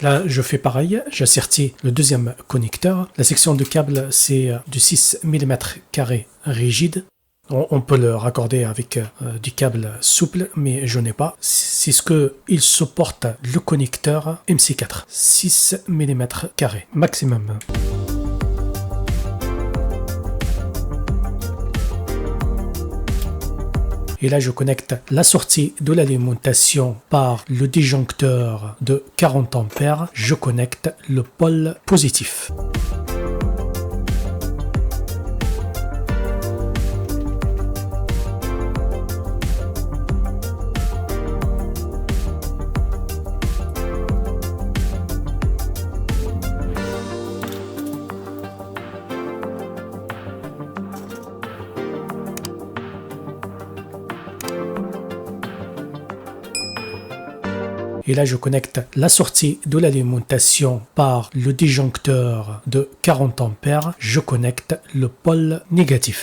Là, je fais pareil, j'assertis le deuxième connecteur. La section de câble, c'est du 6 mm rigide. On peut le raccorder avec du câble souple, mais je n'ai pas. C'est ce qu'il supporte le connecteur MC4. 6 mm maximum. Et là, je connecte la sortie de l'alimentation par le disjoncteur de 40 ampères. Je connecte le pôle positif. Et là, je connecte la sortie de l'alimentation par le disjoncteur de 40 ampères. Je connecte le pôle négatif.